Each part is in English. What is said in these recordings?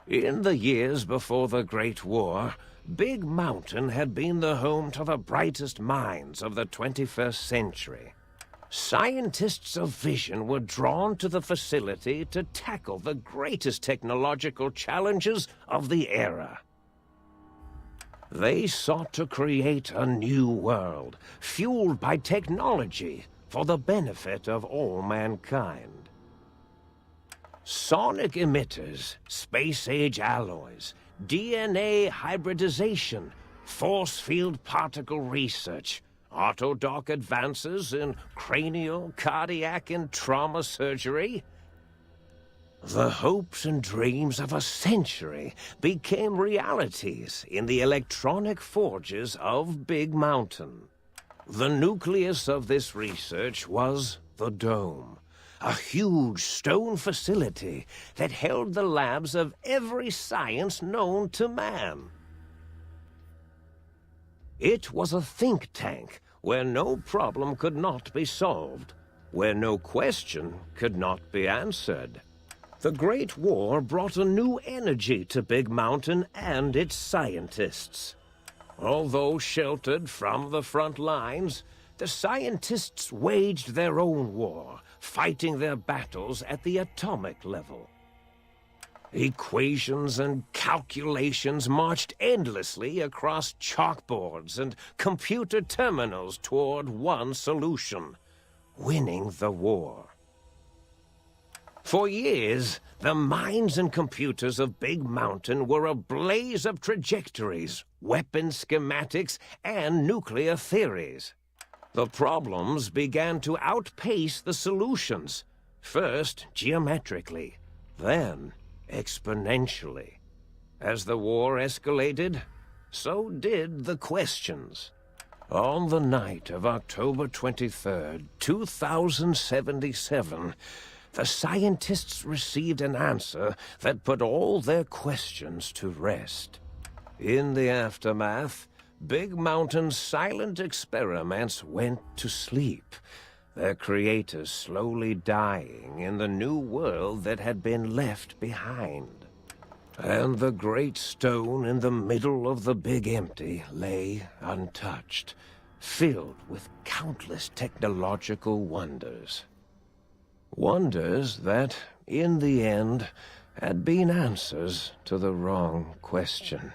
In the years before the Great War, Big Mountain had been the home to the brightest minds of the 21st century. Scientists of vision were drawn to the facility to tackle the greatest technological challenges of the era. They sought to create a new world, fueled by technology for the benefit of all mankind. Sonic emitters, space-age alloys, DNA hybridization, force field particle research, Autodoc advances in cranial, cardiac, and trauma surgery. The hopes and dreams of a century became realities in the electronic forges of Big Mountain. The nucleus of this research was the Dome, a huge stone facility that held the labs of every science known to man. It was a think tank where no problem could not be solved, where no question could not be answered. The Great War brought a new energy to Big Mountain and its scientists. Although sheltered from the front lines, the scientists waged their own war, fighting their battles at the atomic level. Equations and calculations marched endlessly across chalkboards and computer terminals toward one solution: winning the war. For years, the minds and computers of Big Mountain were a blaze of trajectories, weapon schematics, and nuclear theories. The problems began to outpace the solutions, first geometrically, then exponentially. As the war escalated, so did the questions. On the night of October 23rd, 2077, the scientists received an answer that put all their questions to rest. In the aftermath, Big Mountain's silent experiments went to sleep, their creators slowly dying in the new world that had been left behind. And the great stone in the middle of the Big Empty lay untouched, filled with countless technological wonders. Wonders that, in the end, had been answers to the wrong question.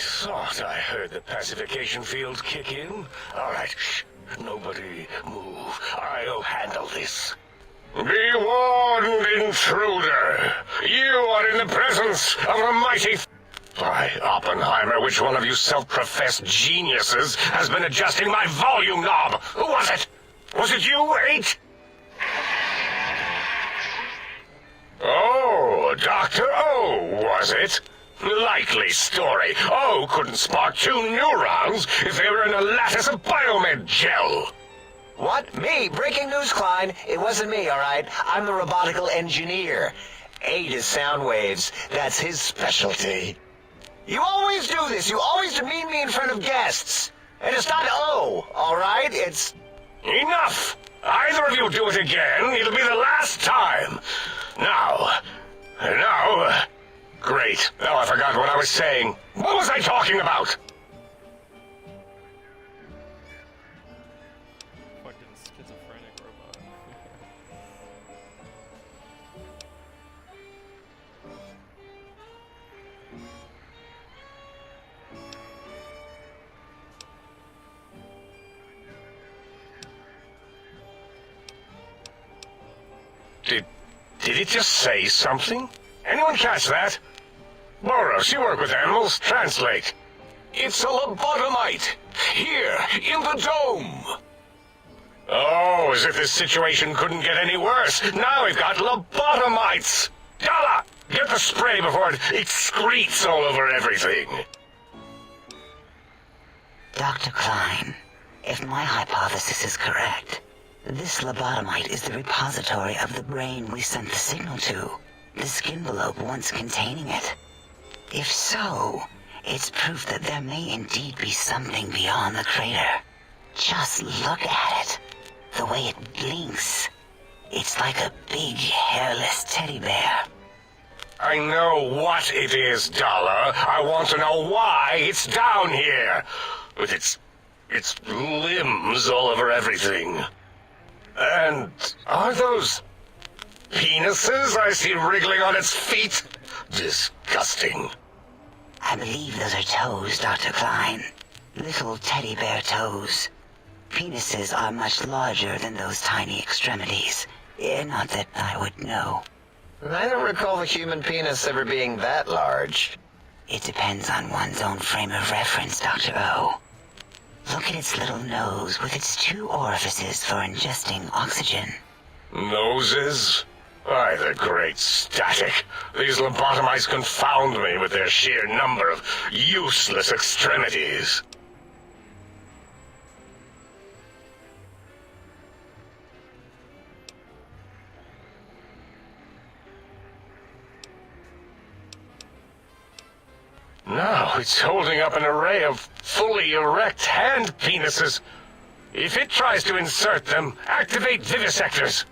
thought I heard the pacification field kick in. All right, shh. Nobody move. I'll handle this. Be warned, intruder. You are in the presence of a mighty... By Oppenheimer, which one of you self-professed geniuses has been adjusting my volume knob? Who was it? Was it you, 8? Oh, Dr. O, was it? Likely story. O couldn't spark 2 neurons if they were in a lattice of biomed gel. What? Me? Breaking news, Klein. It wasn't me, all right? I'm the robotical engineer. 8 is sound waves. That's his specialty. You always do this. You always demean me in front of guests. And it's not O, all right? It's... Enough! Either of you do it again, it'll be the last time. Now... Great. Now I forgot what I was saying. What was I talking about? Fucking schizophrenic robot. Did it just say something? Anyone catch that? Boros, you work with animals. Translate. It's a lobotomite. Here, in the dome. Oh, as if this situation couldn't get any worse. Now we've got lobotomites. Dala, get the spray before it excretes all over everything. Dr. Klein, if my hypothesis is correct, this lobotomite is the repository of the brain we sent the signal to, the skin envelope once containing it. If so, it's proof that there may indeed be something beyond the crater. Just look at it. The way it blinks. It's like a big, hairless teddy bear. I know what it is, Dala. I want to know why it's down here. With its limbs all over everything. And are those penises I see wriggling on its feet? Disgusting. I believe those are toes, Dr. Klein. Little teddy bear toes. Penises are much larger than those tiny extremities. Not that I would know. I don't recall the human penis ever being that large. It depends on one's own frame of reference, Dr. O. Look at its little nose with its 2 orifices for ingesting oxygen. Noses? By the great static. These lobotomites confound me with their sheer number of useless extremities. Now it's holding up an array of fully erect hand penises. If it tries to insert them, activate vivisectors.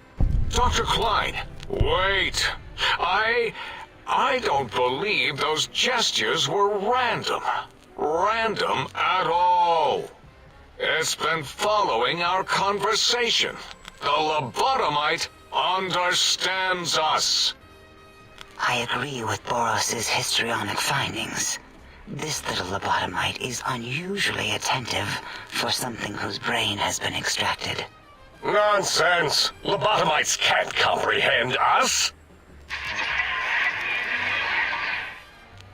Dr. Klein, wait. I don't believe those gestures were random. Random at all. It's been following our conversation. The lobotomite understands us. I agree with Boros's histrionic findings. This little lobotomite is unusually attentive for something whose brain has been extracted. Nonsense! Lobotomites can't comprehend us!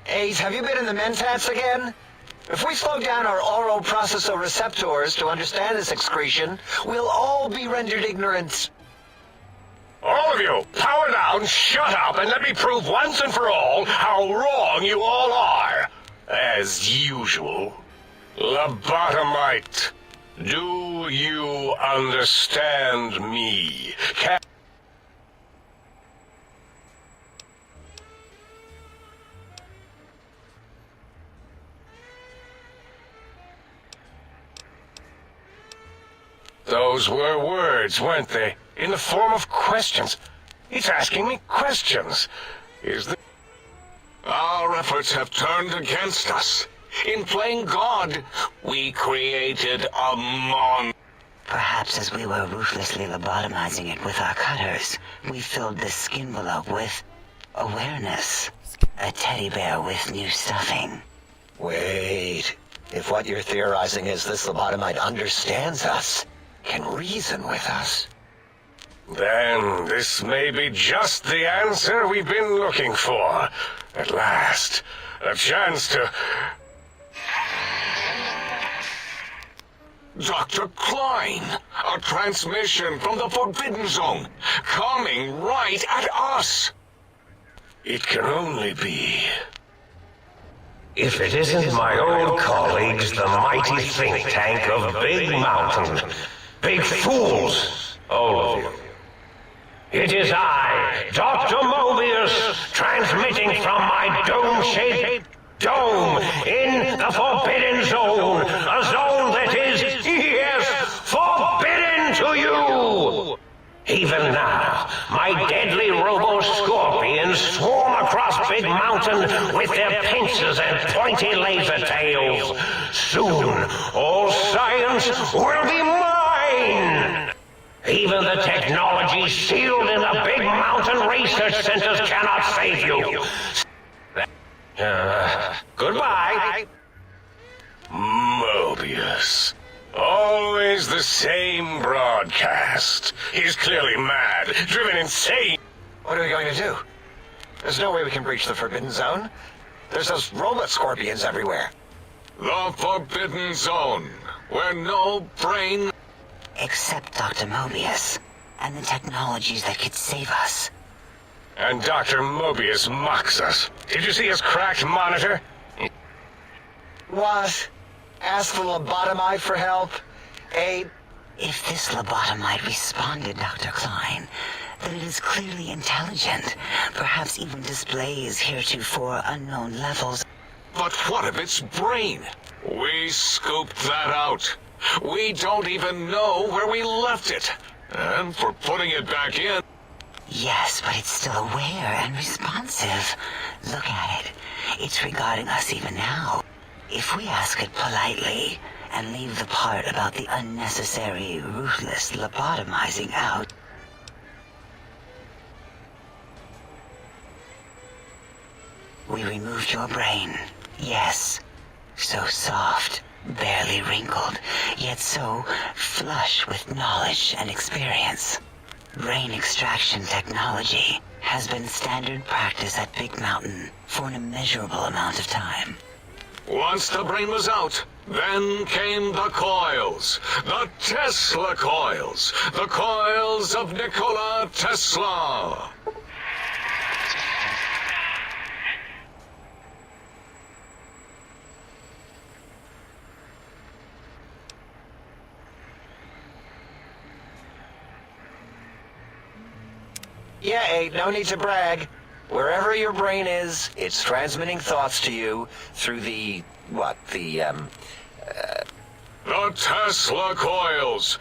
8, have you been in the mentats again? If we slow down our oral processoreceptors to understand this excretion, we'll all be rendered ignorant. All of you, power down, shut up, and let me prove once and for all how wrong you all are. As usual. Lobotomite, do you understand me? Those were words, weren't they? In the form of questions. It's asking me questions. Our efforts have turned against us. In playing God, we created a Perhaps as we were ruthlessly lobotomizing it with our cutters, we filled the skin envelope with awareness. A teddy bear with new stuffing. Wait. If what you're theorizing is this lobotomite understands us, can reason with us. Then this may be just the answer we've been looking for. At last, a chance to... Dr. Klein, a transmission from the Forbidden Zone, coming right at us. It can only be... If it isn't my old colleagues, the mighty think tank of Big Mountain. Big fools, all of you. It is I, Dr. Mobius, transmitting from my dome-shaped dome in the Forbidden Zone. A zone that is, yes, forbidden to you! Even now, my deadly robo-scorpions swarm across Big Mountain with their pincers and pointy laser tails. Soon, all science will be mine! Even the technology sealed in the Big Mountain research centers cannot save you. Goodbye. Mobius. Always the same broadcast. He's clearly mad, driven insane. What are we going to do? There's no way we can breach the Forbidden Zone. There's those robot scorpions everywhere. The Forbidden Zone, where no brain... Except Dr. Mobius and the technologies that could save us. And Dr. Mobius mocks us. Did you see his cracked monitor? What? Ask the lobotomite for help? If this lobotomite responded, Dr. Klein, then it is clearly intelligent, perhaps even displays heretofore unknown levels. But what of its brain? We scooped that out. We don't even know where we left it. And for putting it back in... Yes, but it's still aware and responsive. Look at it. It's regarding us even now. If we ask it politely and leave the part about the unnecessary, ruthless lobotomizing out... We removed your brain. Yes. So soft, barely wrinkled, yet so flush with knowledge and experience. Brain extraction technology has been standard practice at Big Mountain for an immeasurable amount of time. Once the brain was out, then came the coils. The Tesla coils. The coils of Nikola Tesla. Yeah, no need to brag. Wherever your brain is, it's transmitting thoughts to you through the Tesla coils.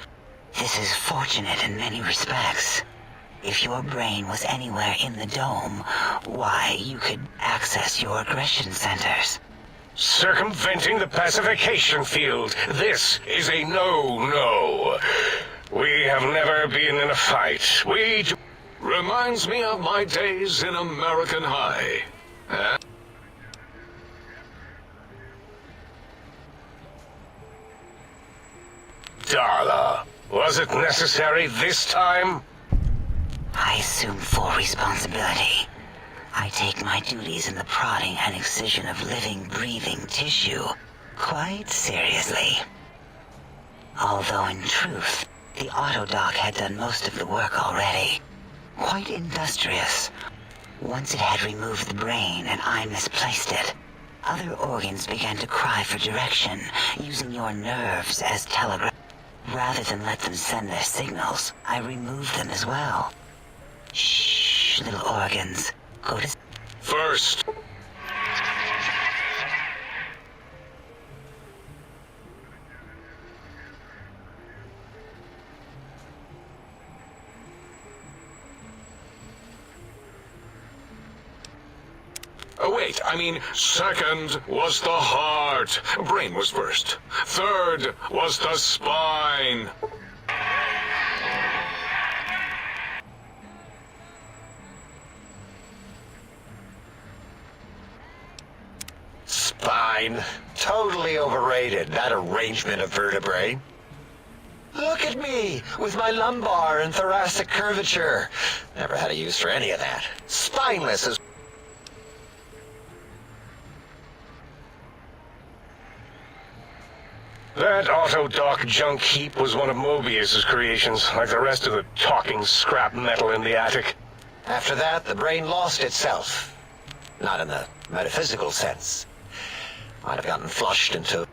This is fortunate in many respects. If your brain was anywhere in the dome, why, you could access your aggression centers. Circumventing the pacification field. This is a no-no. We have never been in a fight. Reminds me of my days in American High. Darla, was it necessary this time? I assume full responsibility. I take my duties in the prodding and excision of living, breathing tissue quite seriously. Although in truth, the Autodoc had done most of the work already. Quite industrious. Once it had removed the brain and I misplaced it, other organs began to cry for direction, using your nerves as telegraph. Rather than let them send their signals, I removed them as well. Shh, little organs. Go to... First, wait, I mean, second was the heart. Brain was first. Third was the spine. spine. spine. Totally overrated, that arrangement of vertebrae. Look at me, with my lumbar and thoracic curvature. Never had a use for any of that. Spineless as... That Autodoc junk heap was one of Mobius's creations, like the rest of the talking scrap metal in the attic. After that, the brain lost itself. Not in the metaphysical sense. Might have gotten flushed into...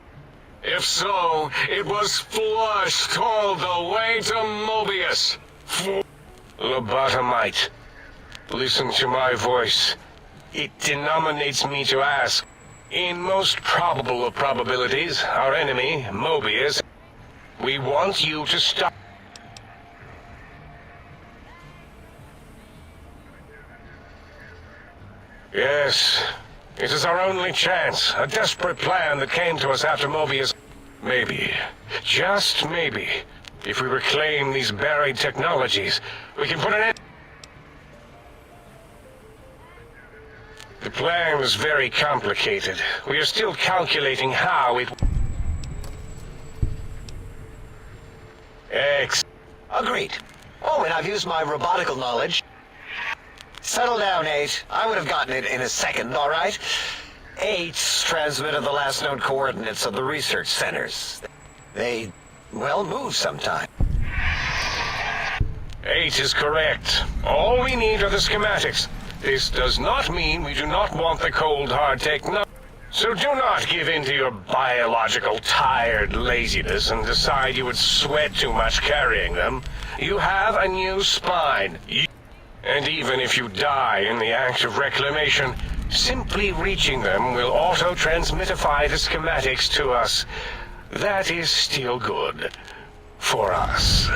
If so, it was flushed all the way to Mobius. Lobotomite. Listen to my voice. It denominates me to ask. In most probable of probabilities, our enemy, Mobius, we want you to stop. Yes, it is our only chance, a desperate plan that came to us after Mobius. Maybe, just maybe, if we reclaim these buried technologies, we can put an end. The plan was very complicated. We are still calculating how it... Agreed. Oh, and I've used my robotical knowledge. Settle down, 8. I would have gotten it in a second, all right? 8's transmitted the last known coordinates of the research centers. They, well, move sometime. 8 is correct. All we need are the schematics. This does not mean we do not want the cold, hard technology. So do not give in to your biological tired laziness and decide you would sweat too much carrying them. You have a new spine. And even if you die in the act of reclamation, simply reaching them will auto-transmitify the schematics to us. That is still good. For us.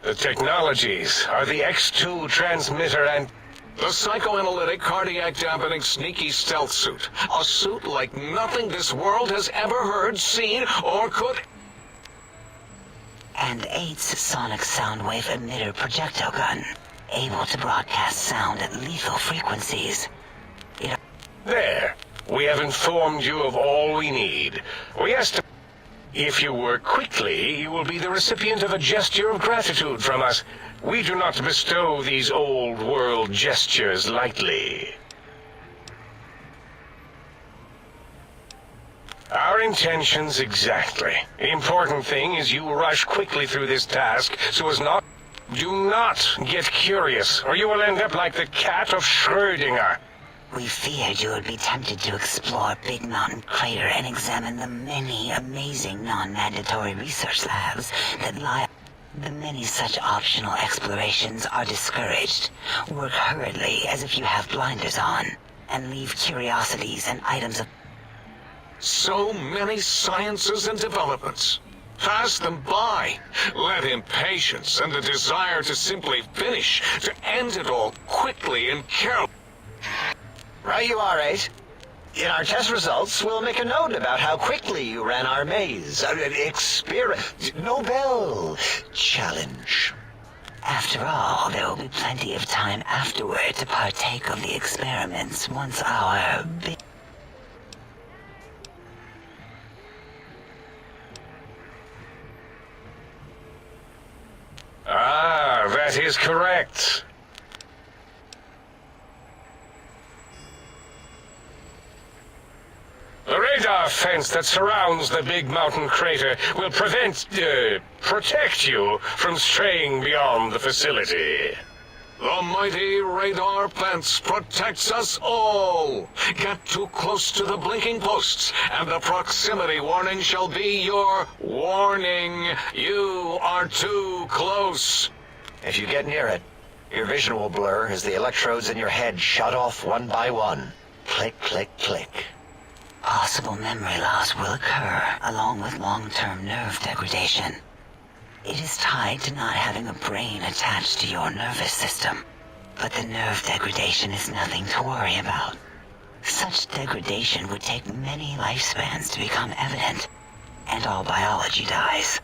The technologies are the X2 transmitter and... The psychoanalytic, cardiac dampening, sneaky stealth suit. A suit like nothing this world has ever heard, seen, or could... And 8's sonic soundwave emitter projectile gun, able to broadcast sound at lethal frequencies. There. We have informed you of all we need. We estimate... If you work quickly, you will be the recipient of a gesture of gratitude from us. We do not bestow these old-world gestures lightly. Our intentions exactly. The important thing is you rush quickly through this task so as not... Do not get curious, or you will end up like the cat of Schrödinger. We feared you would be tempted to explore Big Mountain Crater and examine the many amazing non-mandatory research labs that lie... The many such optional explorations are discouraged. Work hurriedly as if you have blinders on, and leave curiosities and items of... So many sciences and developments. Pass them by. Let impatience and the desire to simply finish, to end it all quickly and carefully... Right you are, 8. In our test results, we'll make a note about how quickly you ran our maze. Nobel challenge. After all, there will be plenty of time afterward to partake of the experiments once our... Ah, that is correct. The radar fence that surrounds the big mountain crater will protect you from straying beyond the facility. The mighty radar fence protects us all. Get too close to the blinking posts, and the proximity warning shall be your warning. You are too close. If you get near it, your vision will blur as the electrodes in your head shut off one by one. Click, click, click. Possible memory loss will occur, along with long-term nerve degradation. It is tied to not having a brain attached to your nervous system. But the nerve degradation is nothing to worry about. Such degradation would take many lifespans to become evident, and all biology dies.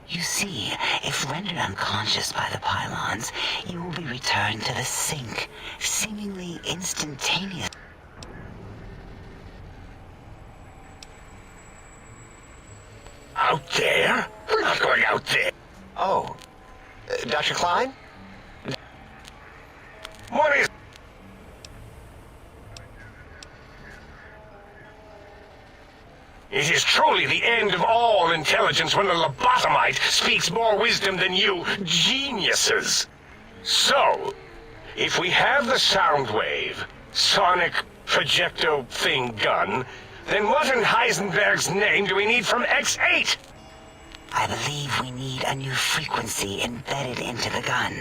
You see, if rendered unconscious by the pylons, you will be returned to the sink, seemingly instantaneously. Out there? We're not going out there. Oh, Dr. Klein? What is... It is truly the end of all intelligence when a lobotomite speaks more wisdom than you geniuses. So, if we have the Soundwave, sonic projecto thing gun, then what in Heisenberg's name do we need from X8? I believe we need a new frequency embedded into the gun.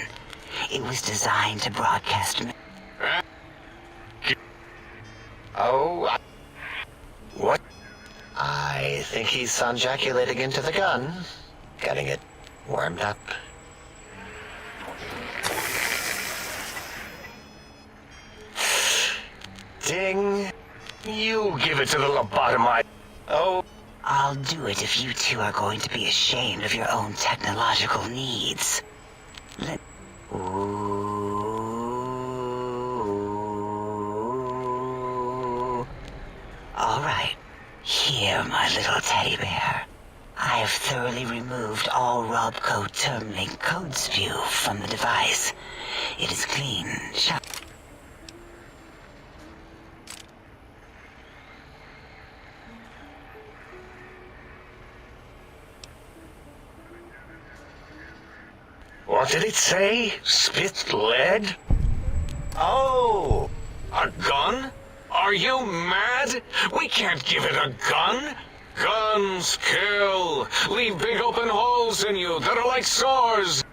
It was designed to broadcast... Oh, what? I think he's sonjaculating into the gun. Getting it warmed up. Ding. You give it to the lobotomite. Oh, I'll do it if you two are going to be ashamed of your own technological needs. Ooh. All right. Here, my little teddy bear. I have thoroughly removed all Robco Termlink code spew from the device. It is clean. What did it say? Spit lead? oh! A gun? Are you mad? We can't give it a gun. Guns kill. Leave big open holes in you that are like sores.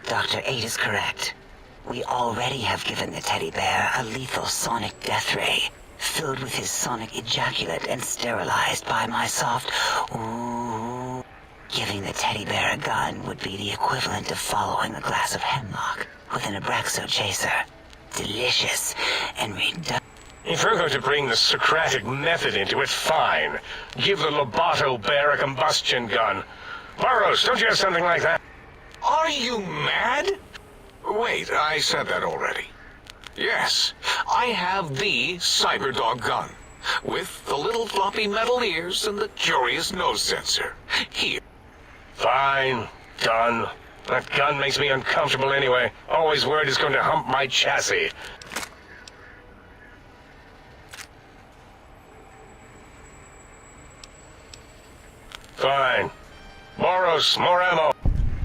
Dr. 8 is correct. We already have given the teddy bear a lethal sonic death ray, filled with his sonic ejaculate and sterilized by my soft ooh. Giving the teddy bear a gun would be the equivalent of following a glass of hemlock with an Abraxo chaser. Delicious and redundant. If we're going to bring the Socratic method into it, fine. Give the Loboto bear a combustion gun. Burroughs, don't you have something like that? Are you mad? Wait, I said that already. Yes, I have the Cyberdog gun, with the little floppy metal ears and the curious nose sensor. Here. Fine. Done. That gun makes me uncomfortable anyway. Always worried it's going to hump my chassis. Fine. Boros, more ammo.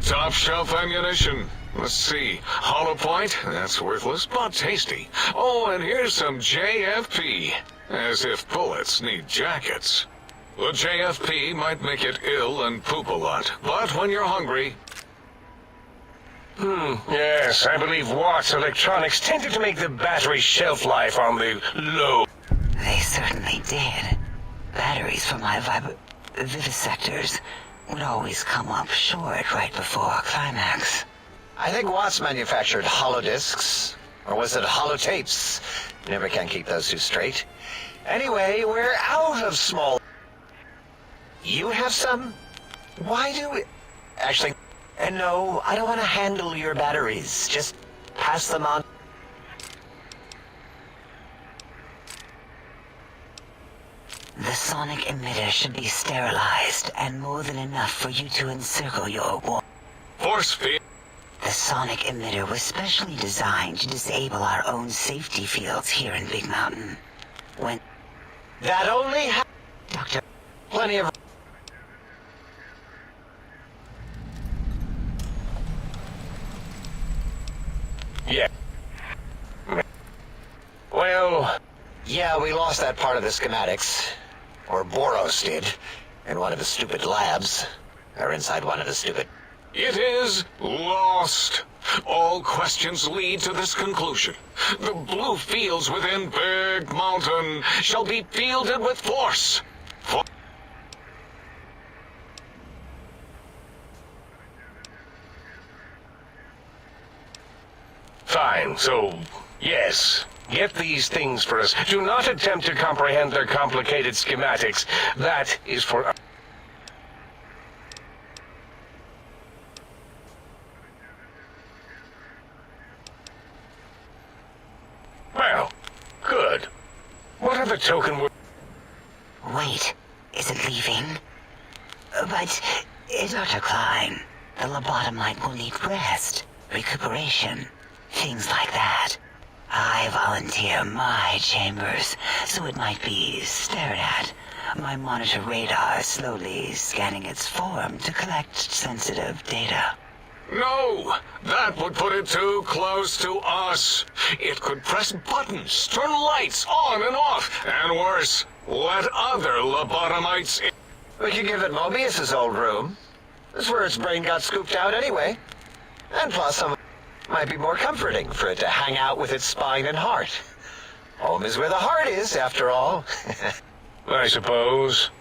Top shelf ammunition. Let's see. Hollow point? That's worthless, but tasty. Oh, and here's some JFP. As if bullets need jackets. The JFP might make it ill and poop a lot, but when you're hungry... Yes, I believe Watts Electronics tended to make the battery shelf life on the low. They certainly did. Batteries for my vivisectors would always come up short right before climax. I think Watts manufactured holodiscs. Or was it holotapes? Never can keep those two straight. Anyway, we're out of small... You have some? Why do we... Actually, no, I don't want to handle your batteries. Just pass them on. The sonic emitter should be sterilized and more than enough for you to encircle your wall. Force field. The sonic emitter was specially designed to disable our own safety fields here in Big Mountain. That only Doctor, plenty of... Yeah. Well, Yeah, we lost that part of the schematics. Or Boros did. In one of his stupid labs. Or inside one of his stupid... It is lost. All questions lead to this conclusion. The blue fields within Big Mountain shall be fielded with force. fine. So, yes. Get these things for us. Do not attempt to comprehend their complicated schematics. That is for... Well, good. What other token would... wait. Is it leaving? But, Dr. Klein, the lobotomite will need rest, recuperation, things like that. I volunteer my chambers, so it might be stared at. My monitor radar slowly scanning its form to collect sensitive data. No, that would put it too close to us. It could press buttons, turn lights on and off, and worse, let other lobotomites in. We could give it Mobius's old room. That's where its brain got scooped out anyway. And plus, some might be more comforting for it to hang out with its spine and heart. Home is where the heart is, after all. I suppose.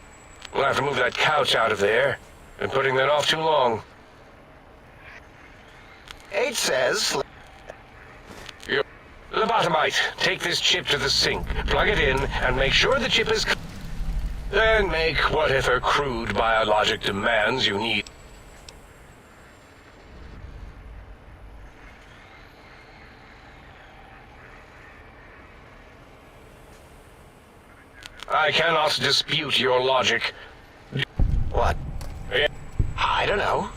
We'll have to move that couch out of there. Been putting that off too long. 8 says... Lobotomite, take this chip to the sink, plug it in, and make sure the chip is... Then make whatever crude biologic demands you need. I cannot dispute your logic. What? Yeah. I don't know.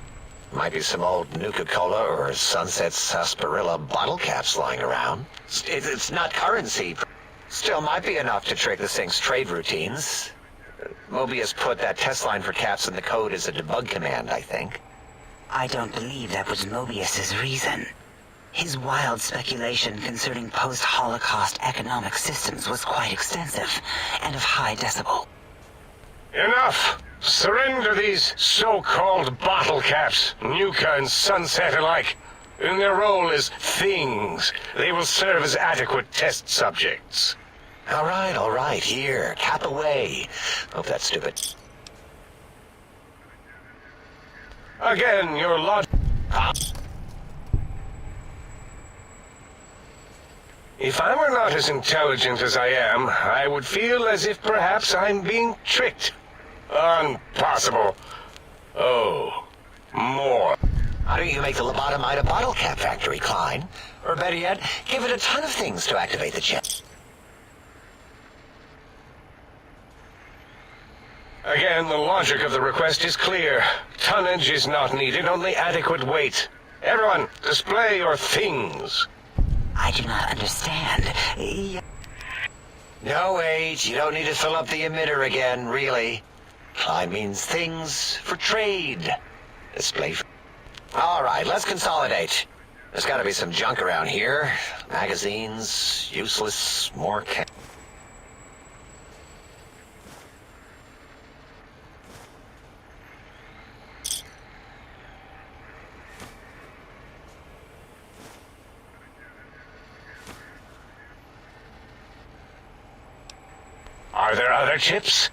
Might be some old Nuka-Cola or Sunset Sarsaparilla bottle caps lying around. It's not currency. Still might be enough to trick this thing's trade routines. Mobius put that test line for caps in the code as a debug command, I think. I don't believe that was Mobius's reason. His wild speculation concerning post-Holocaust economic systems was quite extensive and of high decibel. Enough! Surrender these so-called bottle caps, Nuka and Sunset alike. In their role as things, they will serve as adequate test subjects. All right, here, cap away. Hope that's stupid. Again, your logic... If I were not as intelligent as I am, I would feel as if perhaps I'm being tricked. Impossible. Oh, more. Why don't you make the lobotomite a bottle cap factory, Klein? Or better yet, give it a ton of things to activate the chip. Again, the logic of the request is clear. Tonnage is not needed, only adequate weight. Everyone, display your things. I do not understand. No, wait, you don't need to fill up the emitter again, really. Klein means things for trade. Display for... All right, let's consolidate. There's got to be some junk around here. Magazines, useless, more... Are there other chips?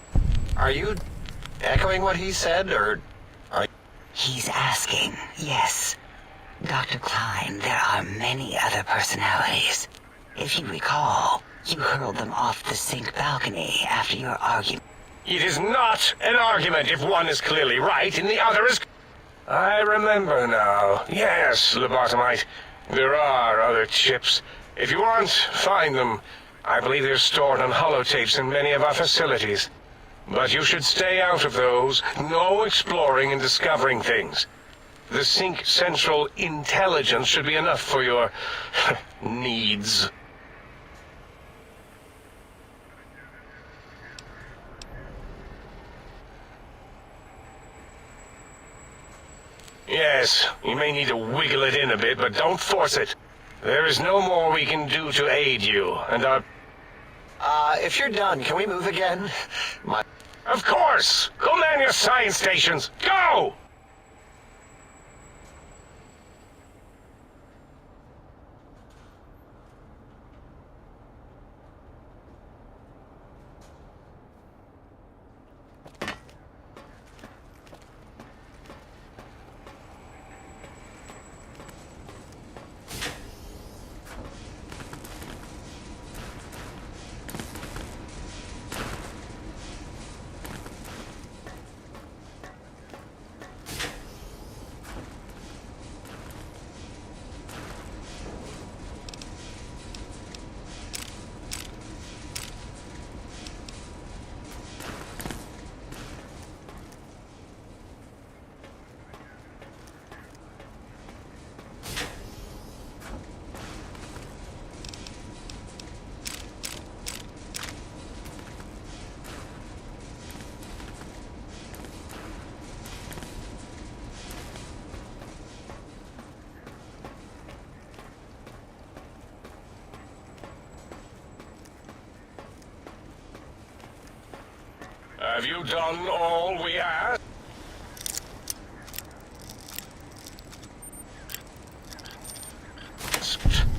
Are you echoing what he said, or... He's asking, yes. Dr. Klein, there are many other personalities. If you recall, you hurled them off the sink balcony after your argument. It is not an argument if one is clearly right and the other is... I remember now. Yes, lobotomite. There are other chips. If you want, find them. I believe they're stored on holotapes in many of our facilities. But you should stay out of those. No exploring and discovering things. The Sync Central intelligence should be enough for your needs. Yes, you may need to wiggle it in a bit, but don't force it. There is no more we can do to aid you, and our... If you're done, can we move again? Of course! Go man your science stations! Go! Have you done all we asked?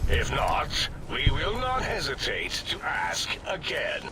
If not, we will not hesitate to ask again.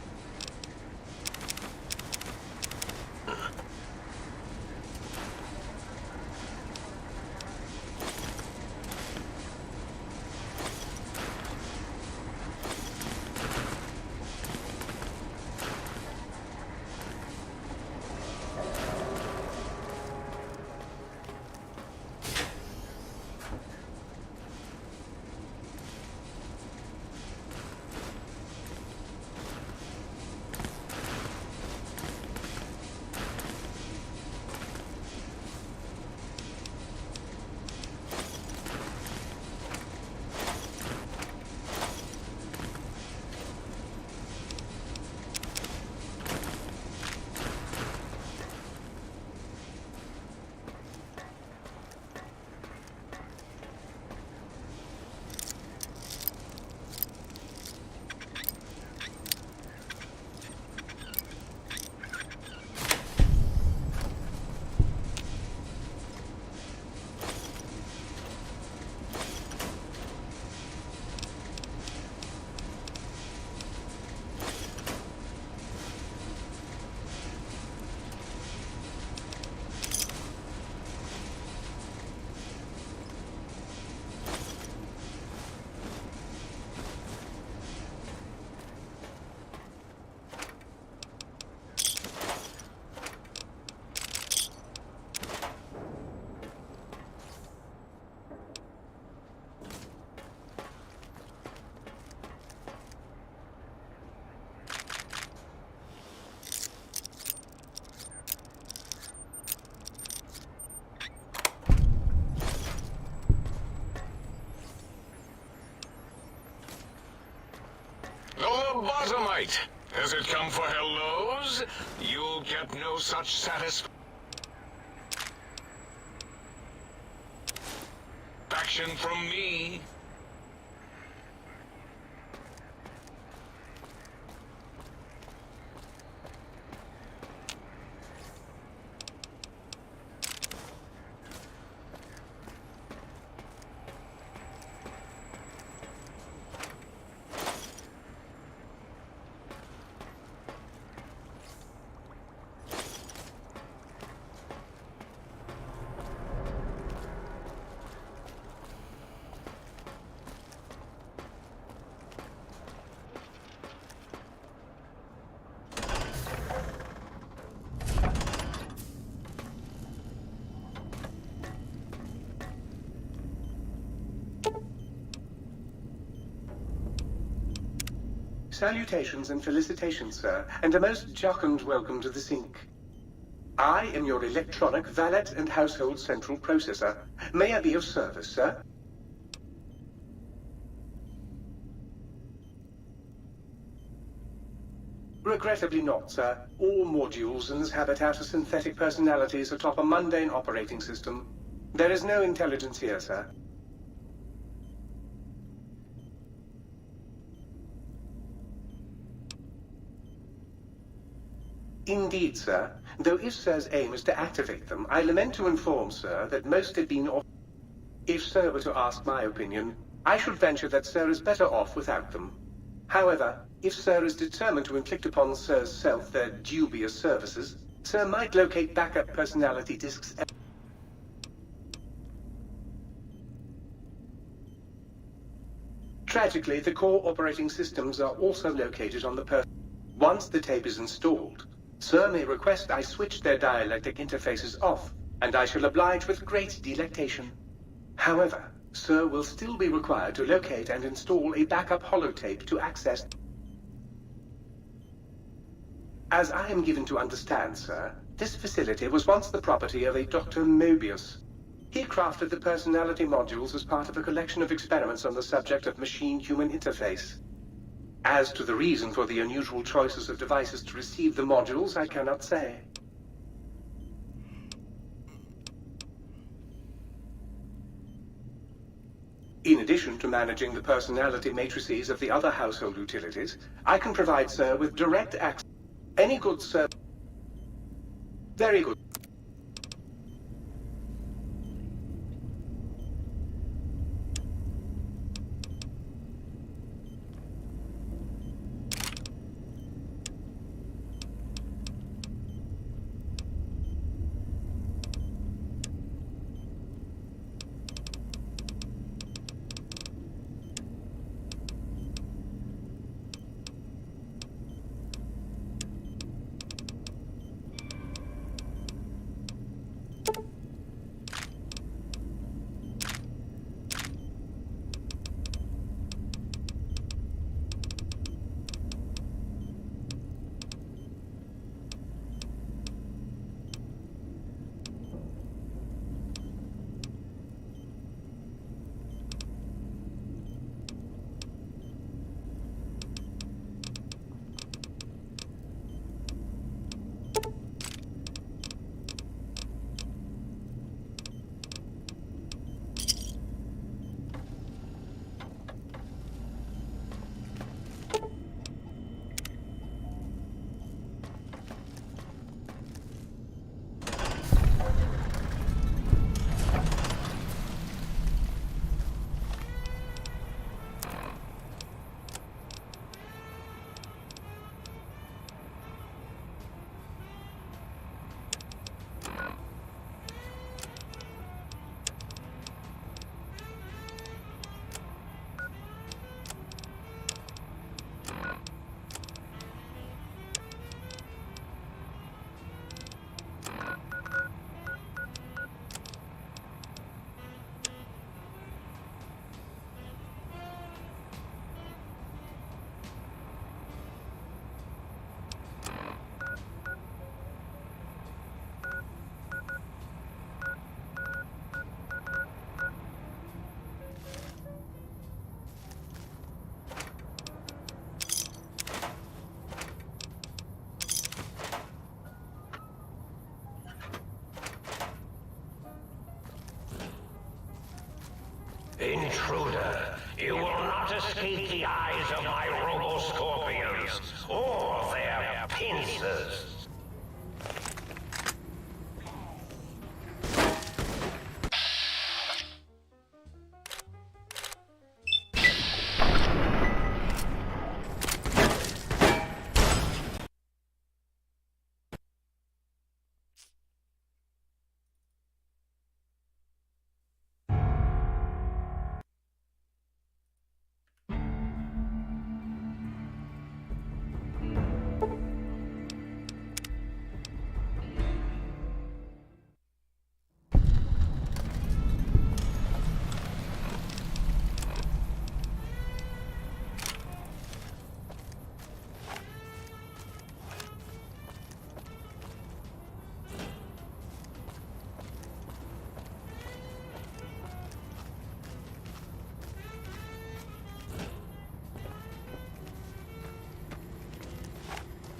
Lobotomite! Has it come for hellos? You'll get no such satisfaction from me. Salutations and felicitations, sir, and a most jocund welcome to the Sink. I am your electronic valet and household central processor. May I be of service, sir? Regrettably not, sir. All modules in this habitat are synthetic personalities atop a mundane operating system. There is no intelligence here, sir. Indeed, sir. Though if Sir's aim is to activate them, I lament to inform, sir, that most have been off. If Sir were to ask my opinion, I should venture that Sir is better off without them. However, if Sir is determined to inflict upon Sir's self their dubious services, Sir might locate backup personality disks. Tragically, the core operating systems are also located on the Once the tape is installed, Sir may request I switch their dialectic interfaces off, and I shall oblige with great delectation. However, Sir will still be required to locate and install a backup holotape to access. As I am given to understand, sir, this facility was once the property of a Dr. Mobius. He crafted the personality modules as part of a collection of experiments on the subject of machine-human interface. As to the reason for the unusual choices of devices to receive the modules, I cannot say. In addition to managing the personality matrices of the other household utilities, I can provide Sir with direct access. Any good, sir. Very good. Intruder, you will not escape the eyes of my robo-scorpions or their pincers.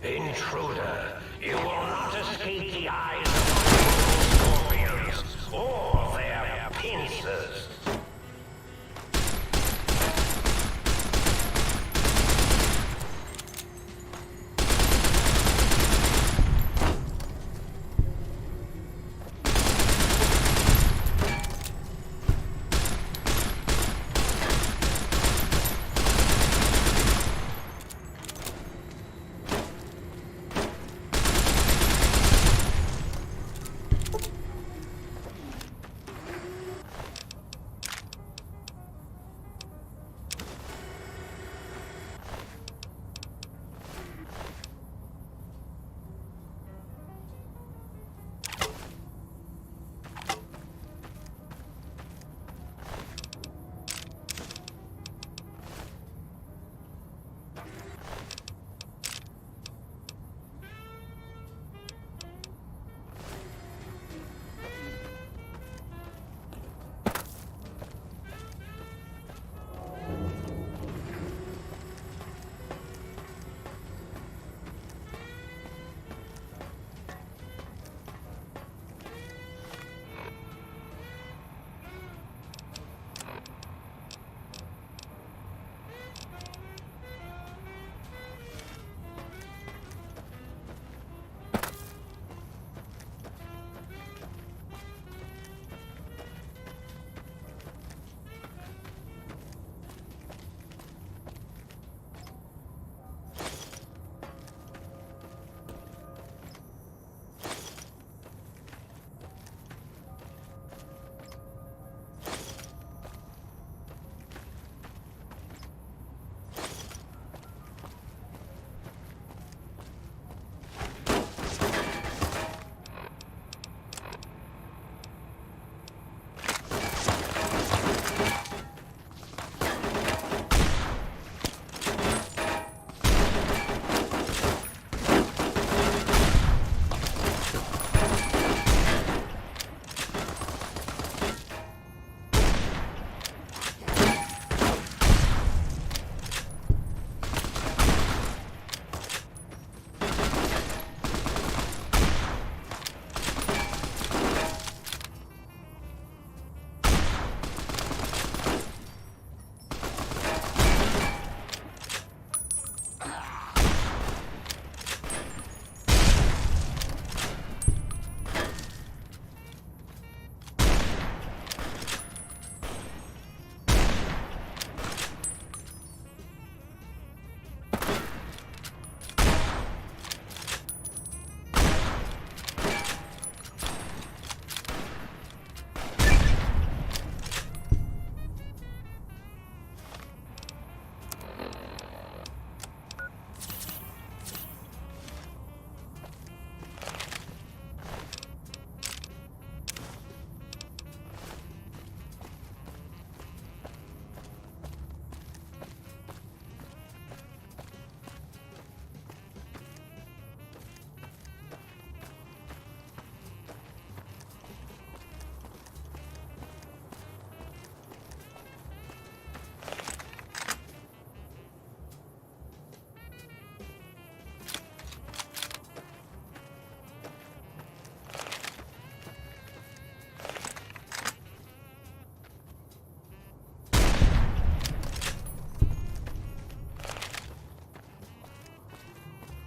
Intruder, you will not escape the eyes of the scorpions or their first.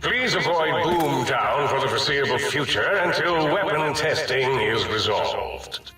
Please avoid Boomtown for the foreseeable future until weapon testing is resolved.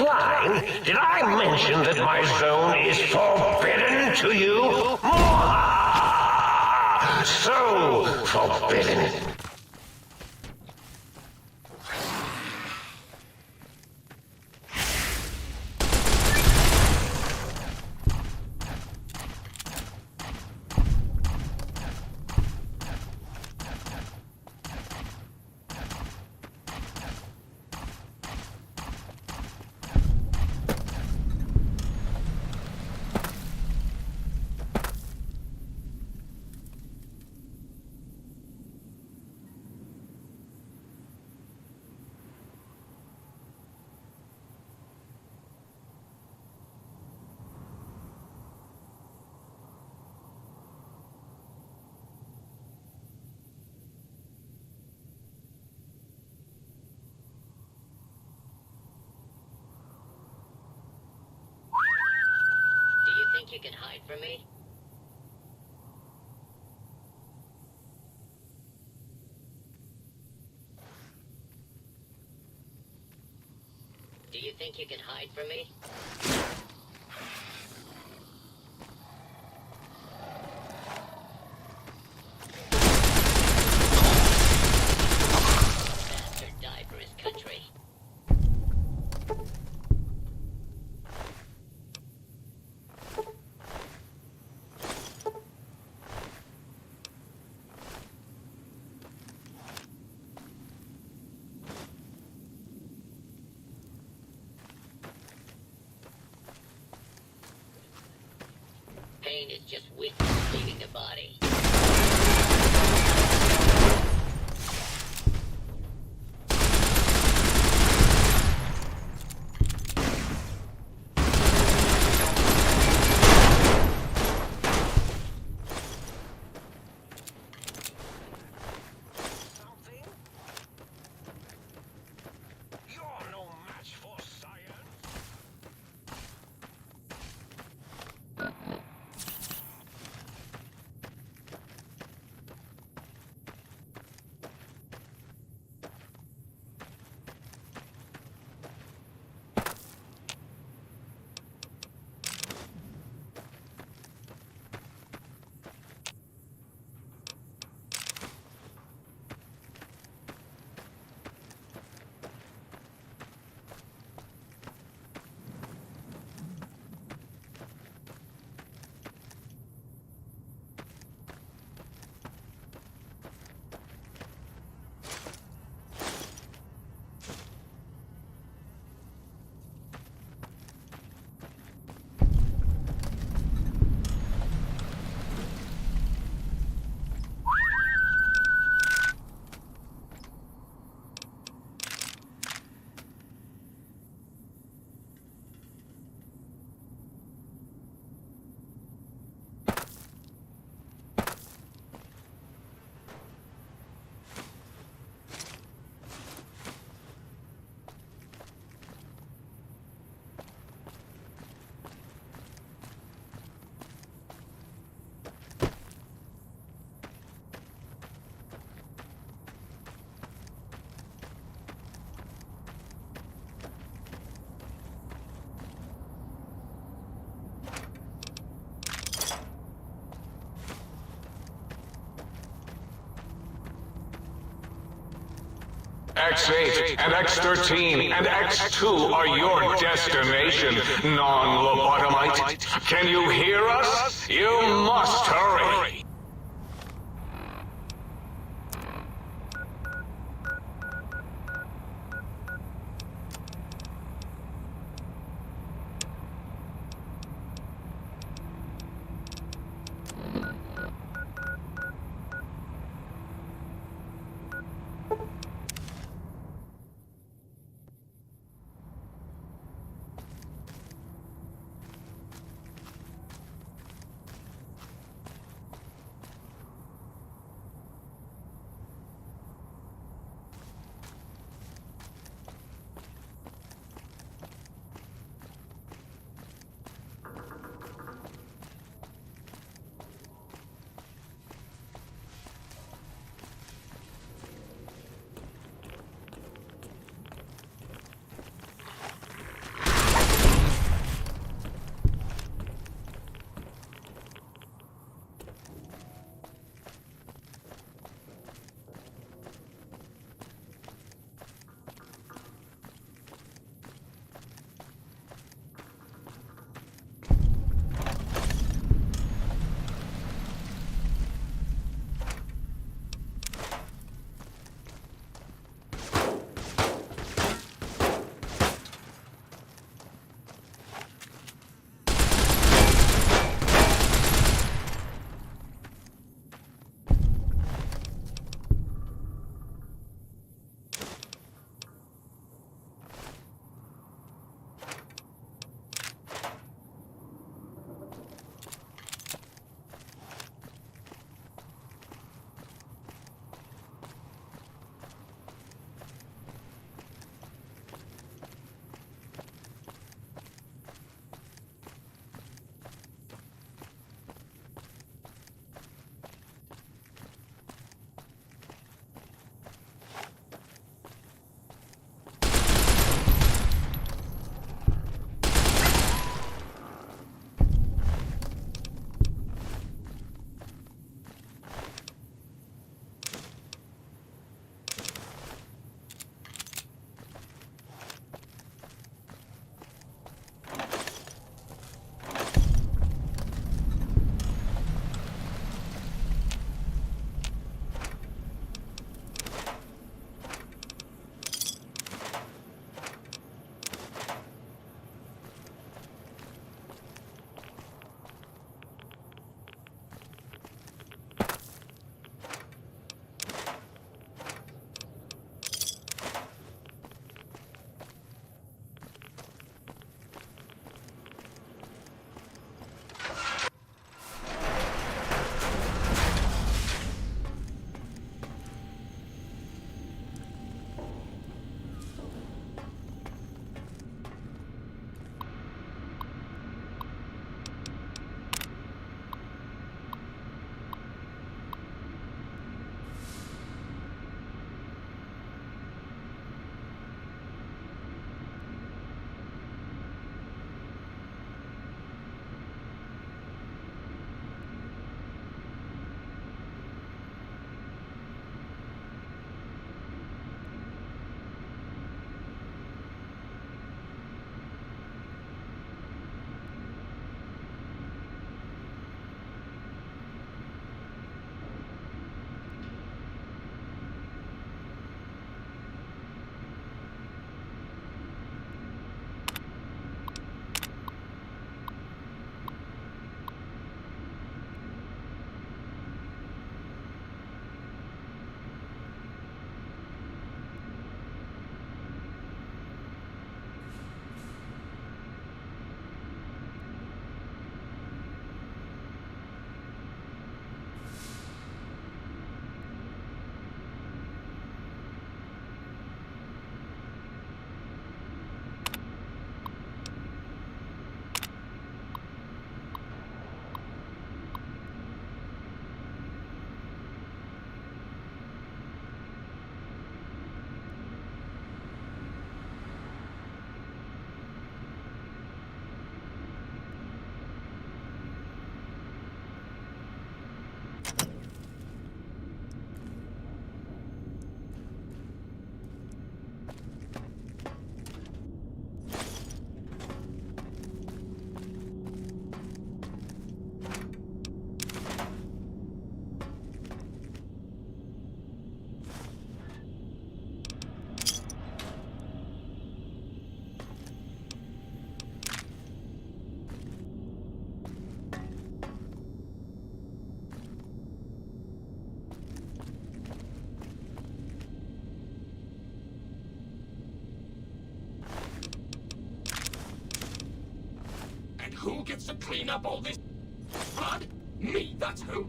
Klein, did I mention that my zone is forbidden to you? Mwah! So forbidden. Do you think you can hide from me? Do you think you can hide from me? Bastard died for his country. Pain is just witness leaving the body. Something? You're no match for science. X8 and X13 and X2 are your destination, non-lobotomite. Can you hear us? You must hurry. who gets to clean up all this blood? Me, that's who.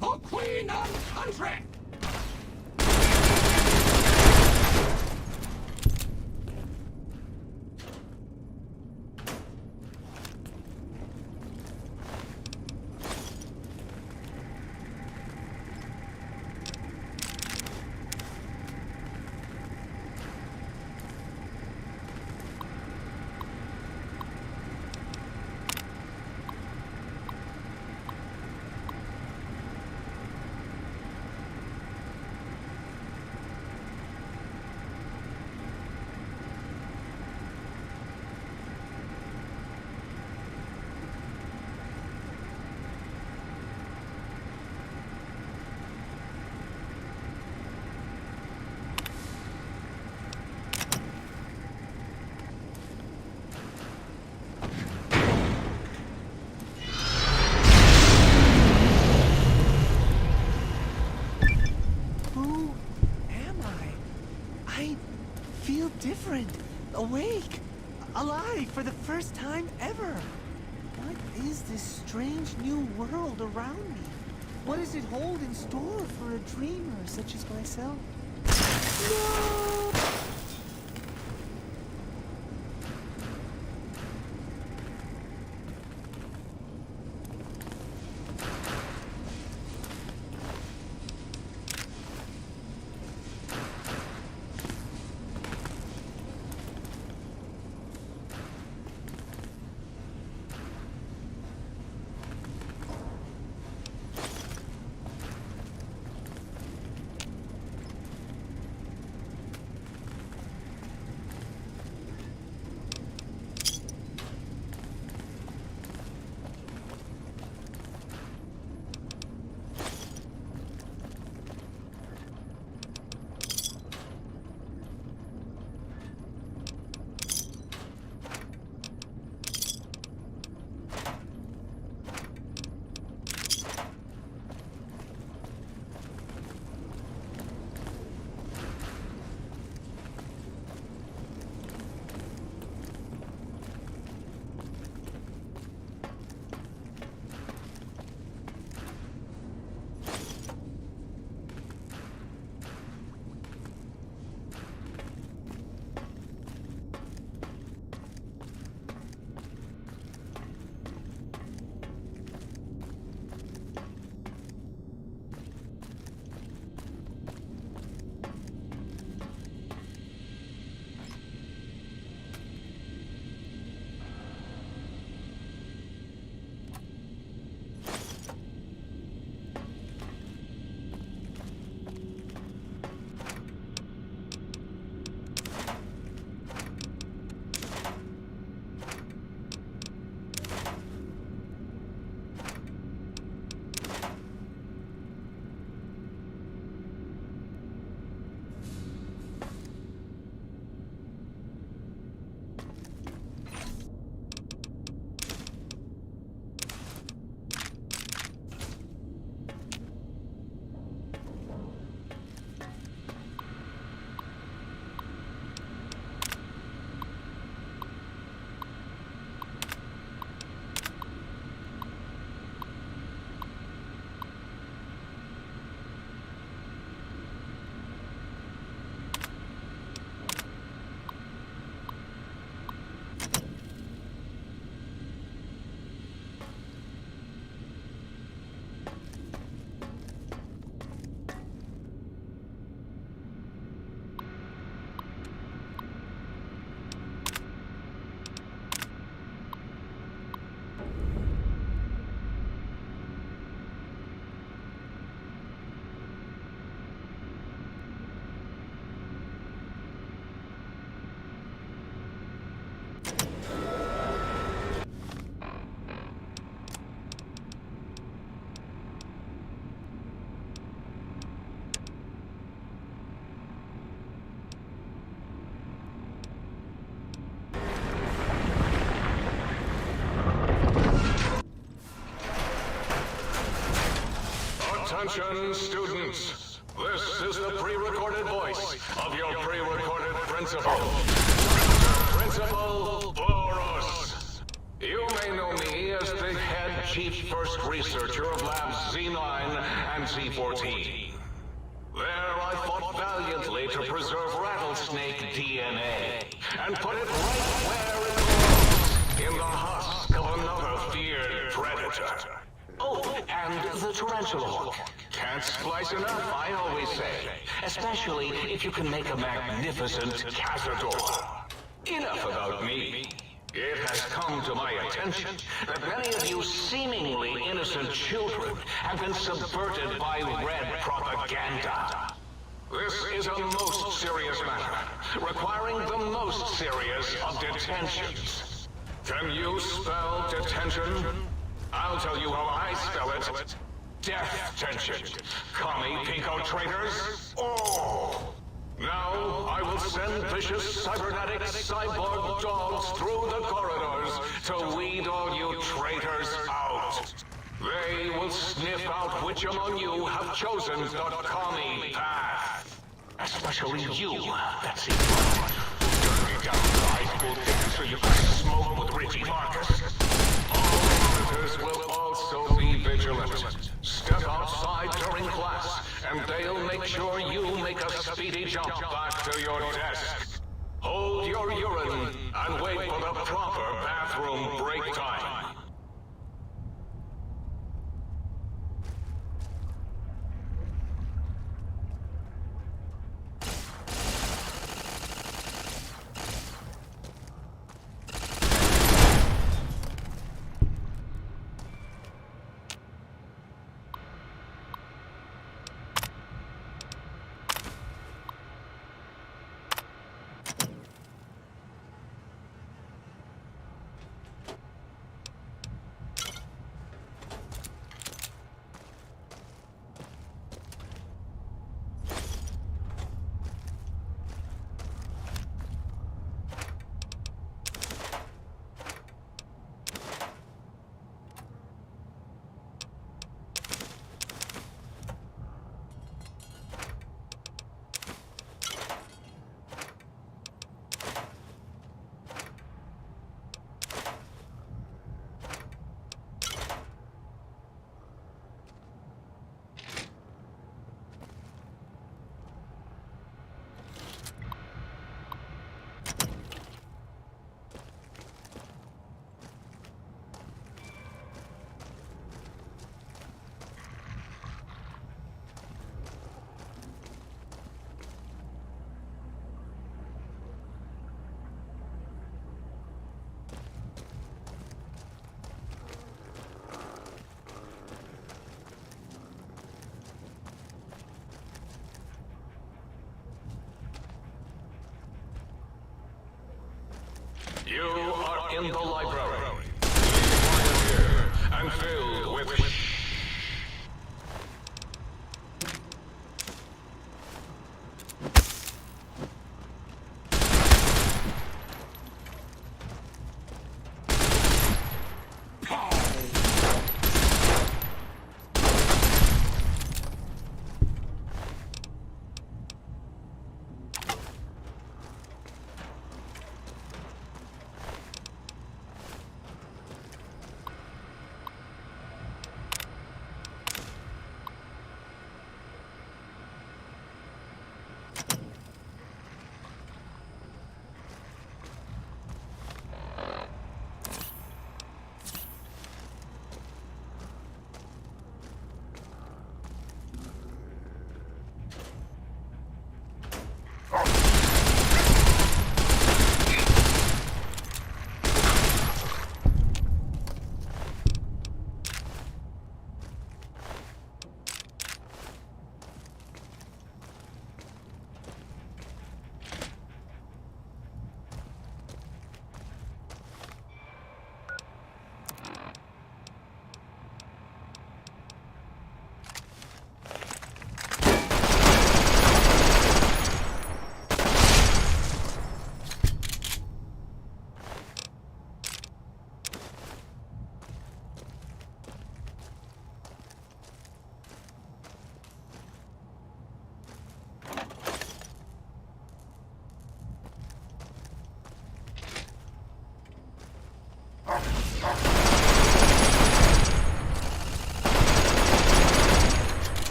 For Queen and country! Who am I? I feel different, awake, alive for the first time ever. What is this strange new world around me? What does it hold in store for a dreamer such as myself? No! Attention, students. This is the pre-recorded voice of your pre-recorded principal. Principal Boros. You may know me as the head chief first researcher of Labs Z9 and Z14. There I fought valiantly to preserve rattlesnake DNA and put it right where it belongs, in the husk of another feared predator. Oh, and the tarantula hook. Can't splice enough, I always say. Especially if you can make a magnificent cazador. Enough about me. It has come to my attention that many of you seemingly innocent children have been subverted by red propaganda. This is a most serious matter, requiring the most serious of detentions. Can you spell detention? I'll tell you how I spell it. Death tension. Commie pinko traitors. Oh! Now, I will send vicious cybernetic cyborg dogs through the corridors to weed all you traitors out. They will sniff out which among you have chosen the commie path. Especially you, Betsy. Turn me down to high school tickets so you can smoke with Richie Marcus. All monitors will also be vigilant. Step outside during class, and they'll make sure you make a speedy jump back to your desk. Hold your urine and wait for the proper bathroom break time. You are in the library. Quiet here and filled with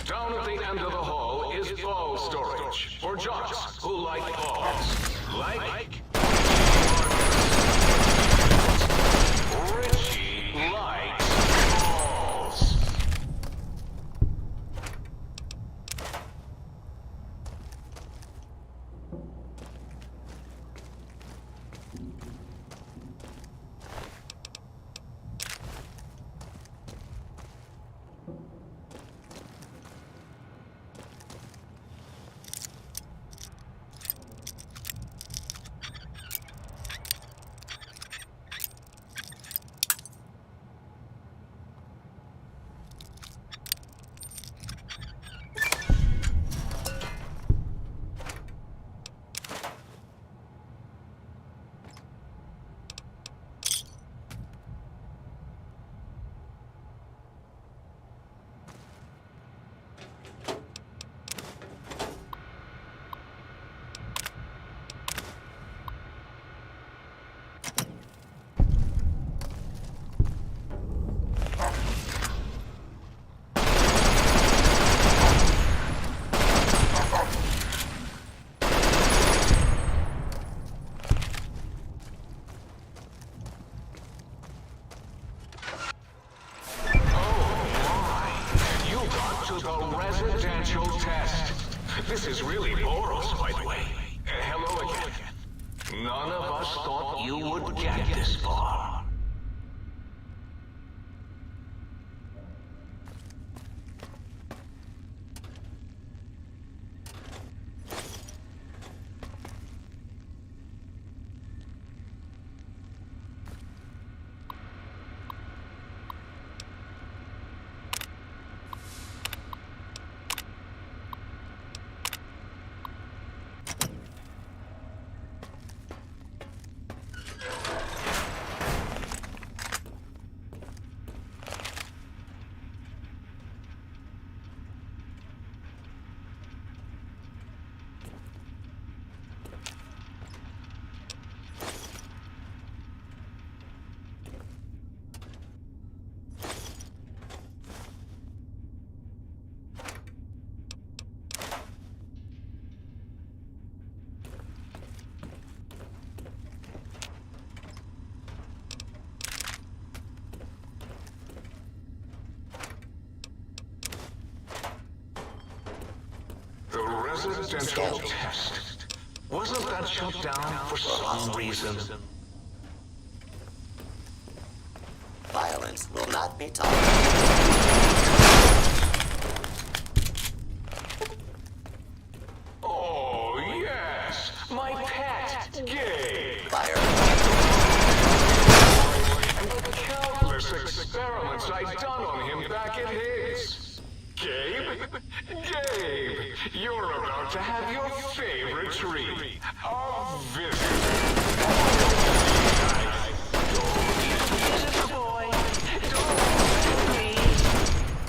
Down at the end of the hall is ball storage for jocks who like balls. Like Richie likes balls. The residential test. This is really Boros, by the way. Hello again. None of us thought you would get this far. The residential test. Wasn't that shut down for some reason? Violence will not be tolerated. Oh, yes! My pet, Gabe! Fire. And the countless experiments I'd done on him back at his. Gabe? Gabe! You're about to have your favorite treat. A visit.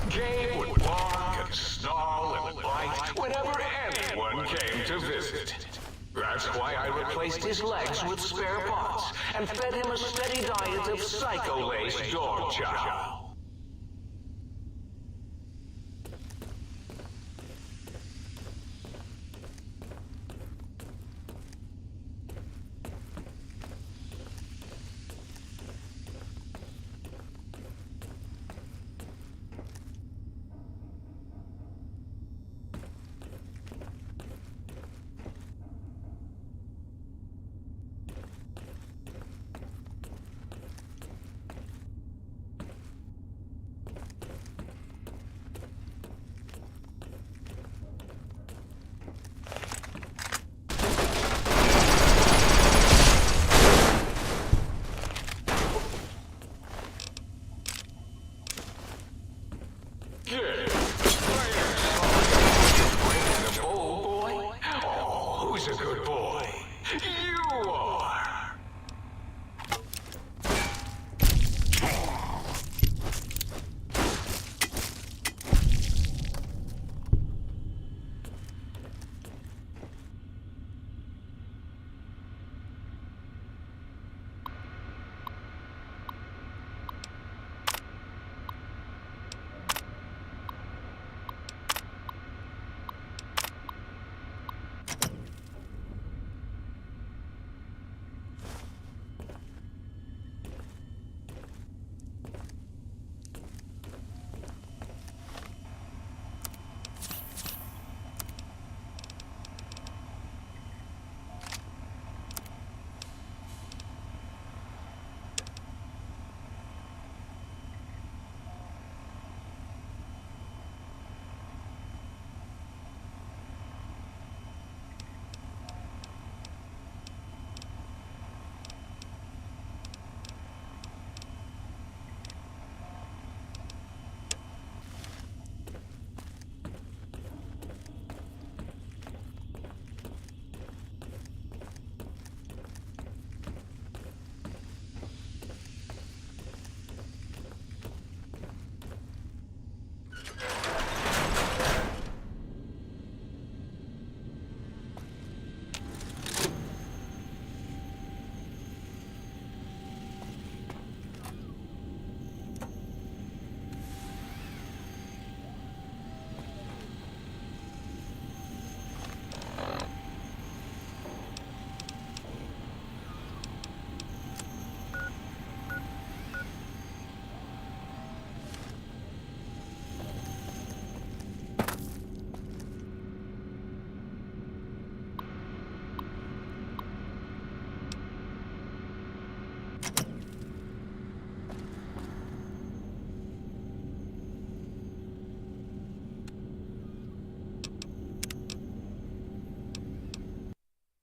Gabe would bark and snarl and bite whenever anyone came to visit. That's why I replaced his legs with spare parts and fed him a steady diet of psycho-laced dog chow. Oh, who's a good boy? You are!